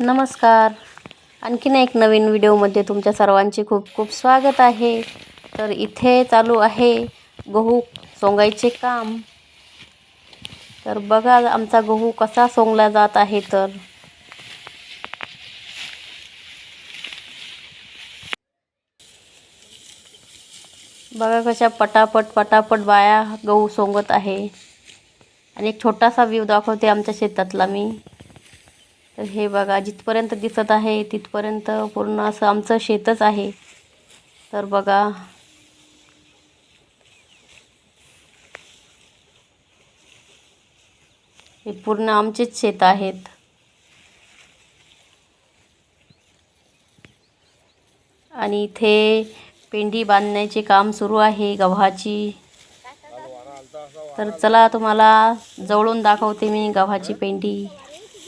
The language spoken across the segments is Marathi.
नमस्कार. आणखीन एक नवीन व्हिडिओमध्ये तुमच्या सर्वांचे खूप खूप स्वागत आहे. तर इथे चालू आहे गहू सोंगायचे काम. तर बघा आमचा गहू कसा सोंगला जात आहे. तर बघा कशा पटापट बाया गहू सोंगत आहे. आणि एक छोटासा व्ह्यू दाखवते आमच्या शेतातला मी. तर हे बघा जिथपर्यंत दिसत आहे तिथपर्यंत पूर्ण असं आमचं शेतच आहे. तर बघा हे पूर्ण आमचेच शेत आहेत. आणि इथे पेंडी बांधण्याचे काम सुरू आहे गव्हाची. तर चला तुम्हाला जवळून दाखवते मी गव्हाची पेंडी.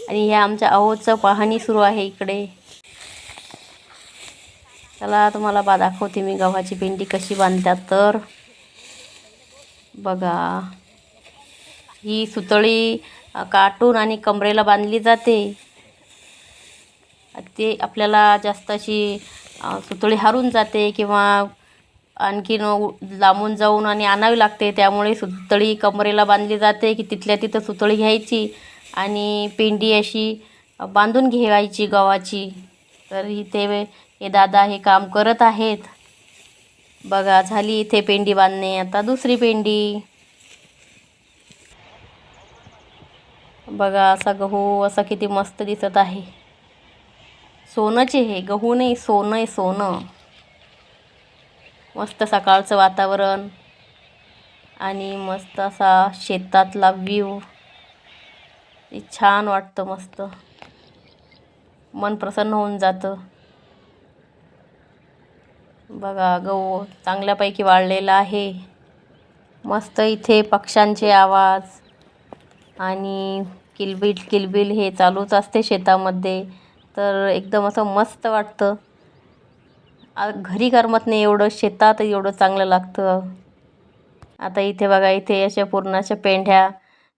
आणि हे आमच्या आहोचं पाहणी सुरू आहे इकडे. चला तुम्हाला दाखवते मी गव्हाची पेंडी कशी बांधतात. तर बघा ही सुतळी काटून आणि कमरेला बांधली जाते. ते आपल्याला जास्त अशी सुतळी हारून जाते किंवा आणखीन लांबून जाऊन आणि आणावी लागते. त्यामुळे सुतळी कमरेला बांधली जाते की तिथल्या तिथं सुतळी घ्यायची आणि पेंडी अशी बांधून घ्यायची गव्हाची. तर इथे हे दादा हे काम करत आहेत. बघा झाली इथे पेंडी बांधणे. आता दुसरी पेंडी. बघा असा गहू असा किती मस्त दिसत आहे. सोनंचे हे गहू नाही, सोनं आहे सोनं. मस्त सकाळचं वातावरण आणि मस्त असा शेतातला व्ह्यू. छान वाटतं, मस्त मन प्रसन्न होऊन जातं. बघा गहू चांगल्यापैकी वाळलेला आहे. मस्त इथे पक्ष्यांचे आवाज आणि किलबिल हे चालूच असते शेतामध्ये. तर एकदम असं मस्त वाटतं. घरी करमत नाही एवढं, शेतात एवढं चांगलं लागतं. आता इथे बघा इथे अशा पूर्णाच्या पेंढ्या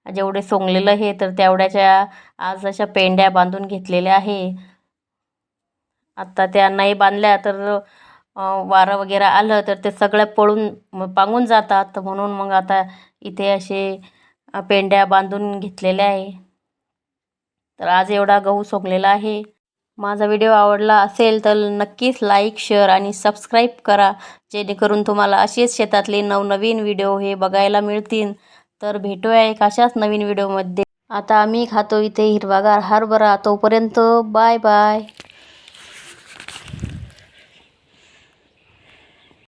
जेवढे सोंगलेलं आहे तर तेवढ्याच्या आज अशा पेंढ्या बांधून घेतलेल्या आहे. आता त्या नाही बांधल्या तर वारं वगैरे आलं तर ते सगळ्या पळून पांगून जातात. म्हणून मग आता इथे असे पेंढ्या बांधून घेतलेल्या आहे. तर आज एवढा गहू सोंगलेला आहे. माझा व्हिडिओ आवडला असेल तर नक्कीच लाईक, शेअर आणि सबस्क्राईब करा, जेणेकरून तुम्हाला असेच शेतातले नवनवीन व्हिडिओ हे बघायला मिळतील. तर भेटूया एक अशाच नवीन व्हिडिओमध्ये. आता आम्ही खातो इथे हिरवागार हरभरा. तोपर्यंत बाय बाय.